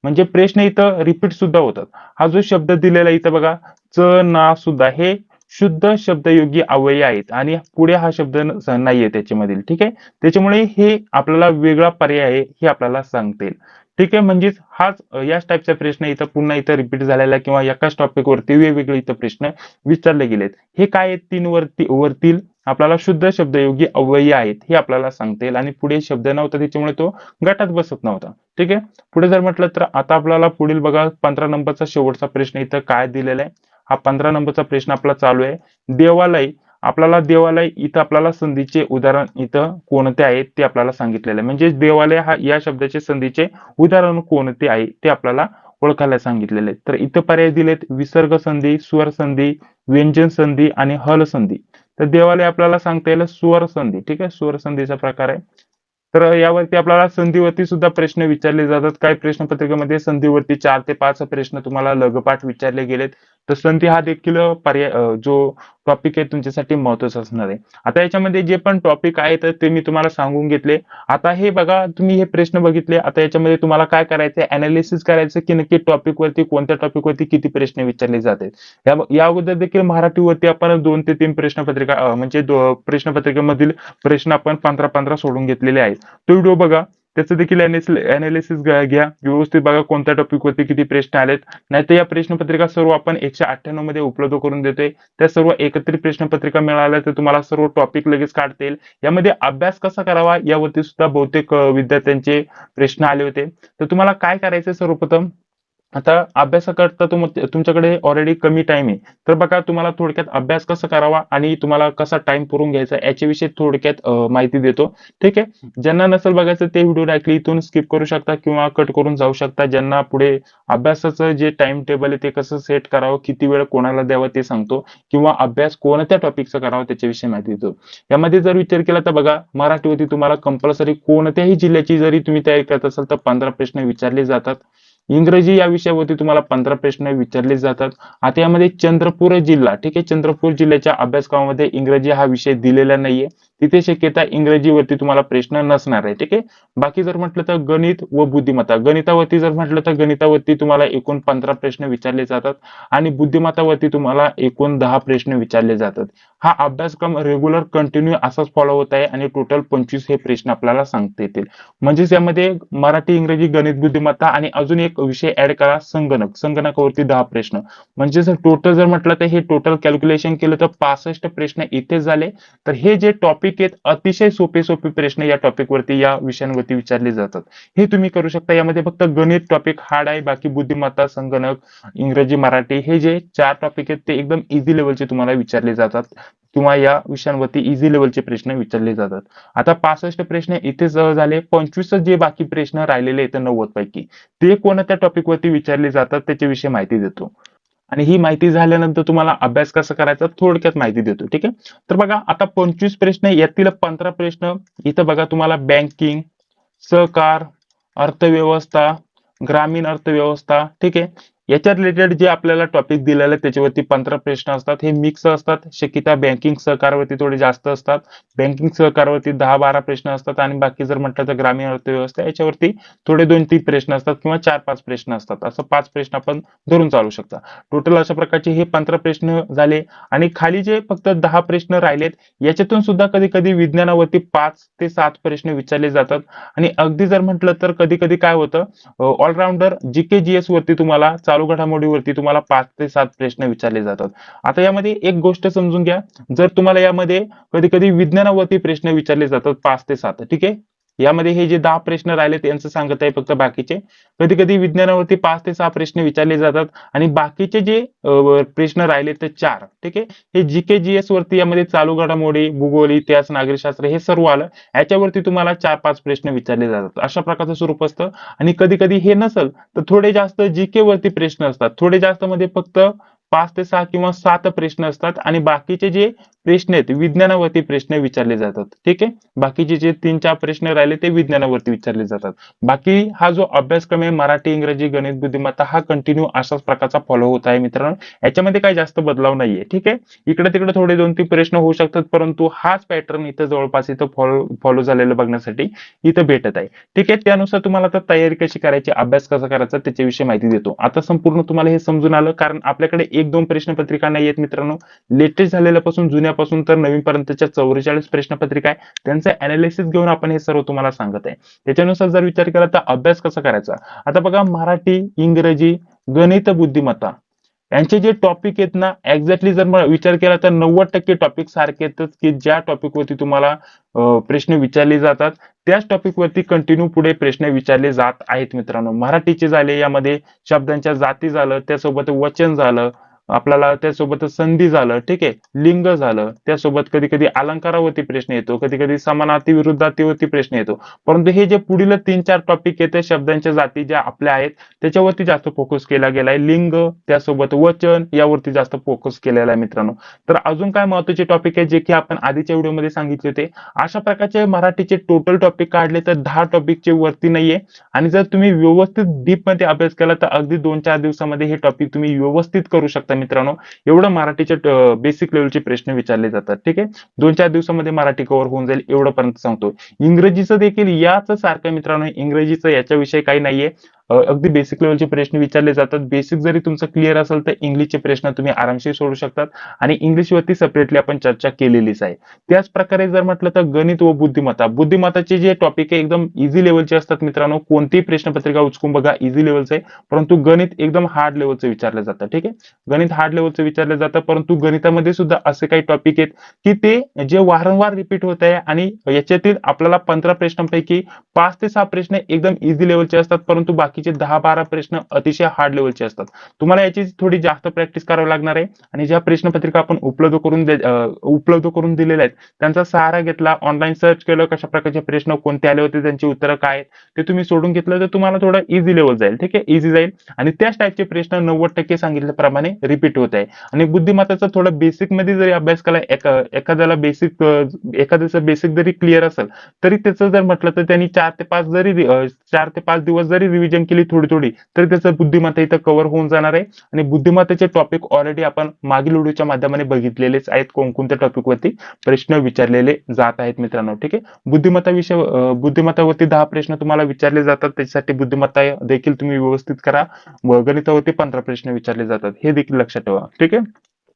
म्हणजे प्रश्न इथं रिपीट सुद्धा होतात. हा जो शब्द दिलेला आहे इथं बघा च, ना, सुद्धा हे शुद्ध शब्दयोगी अव्यय आहेत आणि पुढे हा शब्द नाहीये त्याच्यामधील. ठीक आहे, त्याच्यामुळे हे आपल्याला वेगळा पर्याय आहे हे आपल्याला सांगता येईल. ठीक आहे, म्हणजेच हाच याच टाईपचा प्रश्न इथं पुन्हा इथं रिपीट झालेला किंवा एकाच टॉपिक वरती वेगवेगळे इथं प्रश्न विचारले गेलेत. हे काय आहेत, तीन वरतील आपल्याला शुद्ध शब्दयोगी अव्यय आहेत हे आपल्याला सांगता येईल. आणि पुढे शब्द नव्हता त्याच्यामुळे तो गटात बसत नव्हता. ठीक आहे, पुढे जर म्हटलं तर आता आपल्याला पुढील बघा 15 नंबरचा शेवटचा प्रश्न इथं काय दिलेला आहे. हा 15 नंबरचा प्रश्न आपला चालू आहे. देवालय, आपल्याला देवालय इथं आपल्याला संधीचे उदाहरण इथं कोणते आहेत ते आपल्याला सांगितलेलं आहे. म्हणजे देवालय हा या शब्दाचे संधीचे उदाहरण कोणते आहे ते आपल्याला ओळखायला सांगितलेले आहे. तर इथं पर्याय दिलेत विसर्ग संधी, स्वर संधी, व्यंजन संधी आणि हल संधी. तर देवालय आपल्याला सांगता येईल स्वर संधी. ठीक आहे, स्वर संधीचा प्रकार आहे. तर यावरती आपल्याला संधीवरती सुद्धा प्रश्न विचारले जातात. काही प्रश्नपत्रिकेमध्ये संधीवरती 4 ते 5 प्रश्न तुम्हाला लगपाठ विचारले गेलेत. तर संधी हा देखील पर्याय जो टॉपिक आहे तुमच्यासाठी महत्वाचा असणार आहे. आता याच्यामध्ये जे पण टॉपिक आहेत ते मी तुम्हाला सांगून घेतले. आता हे बघा तुम्ही हे प्रश्न बघितले. आता याच्यामध्ये तुम्हाला काय करायचं, अनालिसिस करायचं की नक्की टॉपिक वरती कोणत्या टॉपिक वरती किती प्रश्न विचारले जातात. या अगोदर देखील मराठीवरती आपण 2 ते 3 प्रश्नपत्रिका म्हणजे प्रश्नपत्रिकेमधील प्रश्न आपण 15-15 सोडून घेतलेले आहेत. तो व्हिडिओ बघा, त्याचं देखील अनालिसिस घ्या व्यवस्थित, बघा कोणत्या टॉपिक वरती किती प्रश्न आलेत. नाहीतर या प्रश्नपत्रिका सर्व आपण 198 मध्ये उपलब्ध करून देतोय. त्या सर्व एकत्रित प्रश्नपत्रिका मिळाल्या तर तुम्हाला सर्व टॉपिक लगेच काढता येईल. यामध्ये अभ्यास कसा करावा यावरती सुद्धा बहुतेक विद्यार्थ्यांचे प्रश्न आले होते. तर तुम्हाला काय करायचं, सर्वप्रथम आता अभ्यासाकरता तुमच्याकडे ऑलरेडी कमी टाइम आहे. तर बघा तुम्हाला थोडक्यात अभ्यास कसा करावा आणि तुम्हाला कसा टाइम पुरून घ्यायचा याच्याविषयी थोडक्यात माहिती देतो. ठीक आहे, ज्यांना नसेल बघायचं ते व्हिडिओ डायरेक्टली इथून स्किप करू शकता किंवा कट करून जाऊ शकता. ज्यांना पुढे अभ्यासाचं जे टाइम टेबल आहे ते कसं सेट करावं, किती वेळ कोणाला द्यावा ते सांगतो, किंवा अभ्यास कोणत्या टॉपिकचा करावा त्याच्याविषयी माहिती देतो. यामध्ये जर विचार केला तर बघा मराठीवरती तुम्हाला कंपल्सरी कोणत्याही जिल्ह्याची जरी तुम्ही तयारी करत असाल तर 15 प्रश्न विचारले जातात. इंग्रजी या विषयावरती तुम्हाला 15 प्रश्न विचारले जातात. आता यामध्ये चंद्रपूर जिल्हा, ठीक आहे, चंद्रपूर जिल्ह्याच्या अभ्यासक्रमामध्ये इंग्रजी हा विषय दिलेला नाहीये. तिथे शक्यता इंग्रजीवरती तुम्हाला प्रश्न नसणार आहे. ठीक आहे, बाकी जर म्हटलं तर गणित व बुद्धिमत्ता, गणितावरती जर म्हटलं तर गणितावरती तुम्हाला एकूण 15 प्रश्न विचारले जातात आणि बुद्धिमत्तावरती तुम्हाला एकूण 10 प्रश्न विचारले जातात. हा अभ्यासक्रम रेग्युलर कंटिन्यू असाच फॉलो होत आहे आणि टोटल 25 हे प्रश्न आपल्याला सांगता येतील. म्हणजेच यामध्ये मराठी, इंग्रजी, गणित, बुद्धिमत्ता आणि अजून एक विषय ऍड करा संगणकावरती 10 प्रश्न. म्हणजे जर टोटल जर म्हटलं तर हे टोटल कॅल्क्युलेशन केलं तर 65 प्रश्न इथे झाले. तर हे जे टॉपिक टॉपिक आहेत अतिशय सोपे सोपे प्रश्न या टॉपिक वरती या विषयांवरती विचारले जातात. हे तुम्ही करू शकता. यामध्ये फक्त गणित टॉपिक हार्ड आहे, बाकी बुद्धिमत्ता, संगणक, इंग्रजी, मराठी हे जे 4 टॉपिक आहेत ते एकदम इझी लेवलचे तुम्हाला विचारले जातात किंवा या विषयांवरती इझी लेवलचे प्रश्न विचारले जातात. आता 65 प्रश्न इथेच झाले. 25 जे बाकी प्रश्न राहिलेले आहेत 90 पैकी ते कोणत्या टॉपिक वरती विचारले जातात त्याच्याविषयी माहिती देतो. आणि ही माहिती झाल्यानंतर तुम्हाला अभ्यास कसा करायचा थोडक्यात माहिती देतो. ठीक आहे. तर बघा आता 25 प्रश्न यातील 15 प्रश्न इथं बघा तुम्हाला बँकिंग, सहकार, अर्थव्यवस्था, ग्रामीण अर्थव्यवस्था, ठीक आहे, याच्या रिलेटेड जे आपल्याला टॉपिक दिलेलं आहे त्याच्यावरती 15 प्रश्न असतात. हे मिक्स असतात. शक्यता बँकिंग सहकारवरती थोडे जास्त असतात. बँकिंग सहकारवरती 10-12 प्रश्न असतात आणि बाकी जर म्हटलं तर ग्रामीण अर्थव्यवस्था याच्यावरती थोडे 2-3 प्रश्न असतात किंवा 4-5 प्रश्न असतात. असं 5 प्रश्न आपण धरून चालू शकता. टोटल अशा प्रकारचे हे 15 प्रश्न झाले आणि खाली जे फक्त 10 प्रश्न राहिलेत याच्यातून सुद्धा कधी कधी विज्ञानावरती 5 ते 7 प्रश्न विचारले जातात. आणि अगदी जर म्हटलं तर कधी कधी काय होतं, ऑलराऊंडर जीके जीएस वरती तुम्हाला चालू घडामोडीवरती तुम्हाला 5 ते 7 प्रश्न विचारले जातात. आता यामध्ये एक गोष्ट समजून घ्या, जर तुम्हाला यामध्ये कधी कधी विज्ञानावरती प्रश्न विचारले जातात 5 ते 7, ठीक आहे. यामध्ये हे जे 10 प्रश्न राहिले त्यांचं सांगत आहे फक्त बाकीचे. कधी कधी विज्ञानावरती 5 ते 6 प्रश्न विचारले जातात आणि बाकीचे जे प्रश्न राहिले ते 4, ठीक आहे. हे जीके जीएस वरती यामध्ये चालू घडामोडी, भूगोल, इतिहास, नागरिकशास्त्र हे सर्व आलं. याच्यावरती तुम्हाला 4-5 प्रश्न विचारले जातात. अशा प्रकारचं स्वरूप असतं. आणि कधी कधी हे नसल तर थोडे जास्त जीके वरती प्रश्न असतात. थोडे जास्त मध्ये फक्त 5 ते 6 किंवा 7 प्रश्न असतात आणि बाकीचे जे प्रश्न आहेत विज्ञानावरती प्रश्न विचारले जातात. ठीक आहे. बाकीचे जे 3-4 प्रश्न राहिले ते विज्ञानावरती विचारले जातात. बाकी हा जो अभ्यासक्रम आहे मराठी, इंग्रजी, गणित, बुद्धिमत्ता हा कंटिन्यू अशाच प्रकारचा फॉलो होत आहे मित्रांनो. याच्यामध्ये काही जास्त बदलाव नाहीये. ठीक आहे. इकडे तिकडे थोडे 2-3 प्रश्न होऊ शकतात परंतु हाच पॅटर्न इथं जवळपास इथं फॉलो झालेलं बघण्यासाठी इथं भेटत आहे. ठीक आहे. त्यानुसार तुम्हाला आता तयारी कशी करायची, अभ्यास कसा करायचा त्याच्याविषयी माहिती देतो. आता संपूर्ण तुम्हाला हे समजून आलं कारण आपल्याकडे 1-2 प्रश्नपत्रिका नाही आहेत मित्रांनो. लेटेस्ट झालेल्यापासून जुन्यापासून तर नवीन पर्यंतच्या 44 प्रश्नपत्रिका आहे. त्यांचं अनालिसिस घेऊन आपण हे सर्व तुम्हाला सांगत आहे. त्याच्यानुसार जर विचार केला तर अभ्यास कसा करायचा, आता बघा मराठी, इंग्रजी, गणित, बुद्धिमत्ता यांचे जे टॉपिक आहेत ना एक्झॅक्टली जर विचार केला तर 90% टॉपिक सारखे येतात की ज्या टॉपिक वरती तुम्हाला प्रश्न विचारले जातात त्याच टॉपिक वरती कंटिन्यू पुढे प्रश्न विचारले जात आहेत मित्रांनो. मराठीचे झाले, यामध्ये शब्दांच्या जाती झालं, त्यासोबत वचन झालं, आपल्याला त्यासोबत संधी झालं, ठीक आहे, लिंग झालं, त्यासोबत कधी कधी अलंकारावरती प्रश्न येतो, कधी कधी समानार्थी विरुद्धार्थीवरती प्रश्न येतो. परंतु हे जे पुढील 3-4 टॉपिक येते शब्दांच्या जाती ज्या आपल्या आहेत त्याच्यावरती जास्त फोकस केला गेलाय. लिंग त्यासोबत वचन यावरती जास्त फोकस केलेला आहे मित्रांनो. तर अजून काय महत्त्वाचे टॉपिक आहे जे की आपण आधीच्या व्हिडिओमध्ये सांगितले होते. अशा प्रकारचे मराठीचे टोटल टॉपिक काढले तर 10 टॉपिकचे वरती नाहीये. आणि जर तुम्ही व्यवस्थित डीप मध्ये अभ्यास केला तर अगदी 2-4 दिवसामध्ये हे टॉपिक तुम्ही व्यवस्थित करू शकता मित्रांनो. एवढं मराठीचे बेसिक लेवलचे प्रश्न विचारले जातात. ठीक आहे. 2-4 दिवसामध्ये मराठी कव्हर होऊन जाईल एवढं पर्यंत सांगतो. इंग्रजीचं देखील याच सारखं मित्रांनो, इंग्रजीचं याच्याविषयी काही नाहीये. अगदी बेसिक लेवलचे प्रश्न विचारले जातात. बेसिक जरी तुमचं क्लिअर असेल तर इंग्लिशचे प्रश्न तुम्ही आरामशीर सोडू शकतात आणि इंग्लिशवरती सेपरेटली आपण चर्चा केलेलीच आहे. त्याच प्रकारे जर म्हटलं तर गणित व बुद्धिमत्ता, बुद्धिमत्ताचे जे टॉपिक आहे एकदम इझी लेवलचे असतात मित्रांनो. कोणतीही प्रश्नपत्रिका उचकून बघा इझी लेवलचं आहे, परंतु गणित एकदम हार्ड लेवलचं विचारलं जातं. ठीक आहे. गणित हार्ड लेवलचं विचारलं जातं परंतु गणितामध्ये सुद्धा असे काही टॉपिक आहेत की ते जे वारंवार रिपीट होत आहे आणि याच्यातील आपल्याला 15 प्रश्नांपैकी 5 ते 6 प्रश्न एकदम इझी लेवलचे असतात परंतु बाकीचे 10-12 प्रश्न अतिशय हार्ड लेवलचे असतात. तुम्हाला याची थोडी जास्त प्रॅक्टिस करावी लागणार आहे आणि ज्या प्रश्नपत्रिका आपण उपलब्ध करून दिलेल्या आहेत त्यांचा सहारा घेतला, ऑनलाईन सर्च केलं कशा प्रकारचे प्रश्न कोणते आले होते, त्यांची उत्तरं काय आहेत ते तुम्ही सोडून घेतलं तर तुम्हाला थोडं इझी लेवल जाईल. ठीक आहे. इझी जाईल आणि त्याच टाईपचे प्रश्न 90% सांगितल्याप्रमाणे रिपीट होत आहे. आणि बुद्धिमत्ताचा थोडा बेसिक मध्ये जरी अभ्यास केला, एखाद्याला एखाद्याचं बेसिक जरी क्लिअर असेल तरी त्याचं जर म्हटलं तर त्यांनी 4 ते 5 दिवस जरी रिव्हिजन केली थोडी थोडी तरी त्याचं बुद्धिमत्ता इथं कव्हर होऊन जाणार आहे. आणि बुद्धिमत्तेचे टॉपिक ऑलरेडी आपण मागील व्हिडिओच्या माध्यमाने बघितलेलेच आहेत, कोणकोणत्या टॉपिक वरती प्रश्न विचारलेले जात आहेत मित्रांनो. ठीक आहे. बुद्धिमत्तावरती 10 प्रश्न तुम्हाला विचारले जातात, त्याच्यासाठी बुद्धिमत्ता देखील तुम्ही व्यवस्थित करा. गणितावरती 15 प्रश्न विचारले जातात, हे देखील लक्षात ठेवा. ठीक आहे.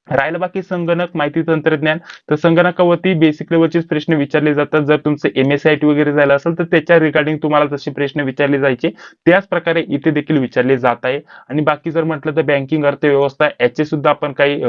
राहिलं बाकी संगणक माहिती तंत्रज्ञान, तर संगणकावरती बेसिक लेवलचेच प्रश्न विचारले जातात. जर तुमचं MSCIT वगैरे झालं असेल तर त्याच्या रिगार्डिंग तुम्हाला जसे प्रश्न विचारले जायचे त्याच प्रकारे इथे देखील विचारले जात आहे. आणि बाकी जर म्हटलं तर बँकिंग अर्थव्यवस्था याचे सुद्धा आपण काही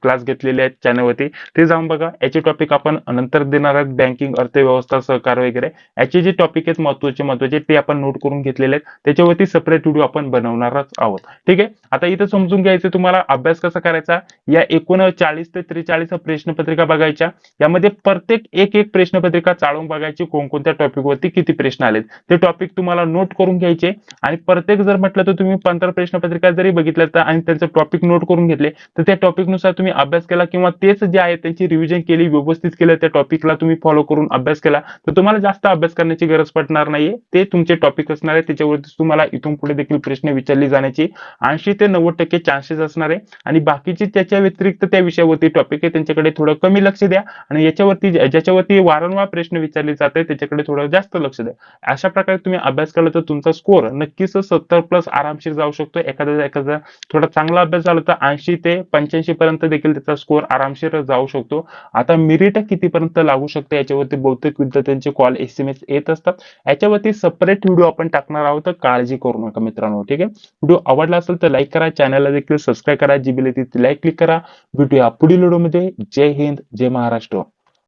क्लास घेतलेले आहेत चॅनलवरती, ते जाऊन बघा. याचे टॉपिक आपण नंतर देणार आहोत. बँकिंग अर्थव्यवस्था सहकार वगैरे याचे जे टॉपिक आहेत महत्वाचे ते आपण नोट करून घेतलेले आहेत. त्याच्यावरती सेपरेट व्हिडिओ आपण बनवणारच आहोत. ठीक आहे. आता इथं समजून घ्यायचं तुम्हाला अभ्यास कसा करायचा. या एकूण 40 ते 43 प्रश्नपत्रिका बघायच्या. यामध्ये प्रत्येक एक प्रश्नपत्रिका चाळून बघायची कोणकोणत्या टॉपिक वरती किती प्रश्न आलेत ते टॉपिक तुम्हाला नोट करून घ्यायचे. आणि प्रत्येक जर म्हटलं तर तुम्ही 15 प्रश्नपत्रिका जरी बघितल्या तर आणि त्यांचं टॉपिक नोट करून घेतले तर त्या टॉपिक नुसार तुम्ही अभ्यास केला किंवा तेच जे आहे त्यांची रिव्हिजन केली, व्यवस्थित केलं, त्या टॉपिकला तुम्ही फॉलो करून अभ्यास केला तर तुम्हाला जास्त अभ्यास करण्याची गरज पडणार नाहीये. ते तुमचे टॉपिक असणार आहे, त्याच्यावरती तुम्हाला इथून पुढे देखील प्रश्न विचारले जाण्याची 80 ते 90% चान्सेस असणार आहे. आणि बाकीचे त्याच्या व्यतिरिक्त त्या विषयावरती टॉपिक आहे त्यांच्याकडे थोडं कमी लक्ष द्या. आणि याच्यावरती ज्याच्यावरती वारंवार प्रश्न विचारले जाते त्याच्याकडे थोडं जास्त लक्ष द्या. अशा प्रकारे तुम्ही अभ्यास केला तर तुमचा स्कोर नक्कीच 70+ आरामशीर जाऊ शकतो. एखादा थोडा चांगला अभ्यास झाला तर 80 ते 85 पर्यंत देखील त्याचा स्कोर आरामशीर जाऊ शकतो. आता मेरिट कितीपर्यंत लागू शकते याच्यावरती बहुतेक विद्यार्थ्यांचे कॉल SMS येत असतात. याच्यावरती सेपरेट व्हिडिओ आपण टाकणार आहोत, तर काळजी करू नका मित्रांनो. ठीक आहे. व्हिडिओ आवडला असेल तर लाईक करा, चॅनलला देखील सबस्क्राईब करा, जी बेल तिथे लाईक क्लिक करा. भेटूया पुढील व्हिडिओमध्ये. जय हिंद, जय महाराष्ट्र.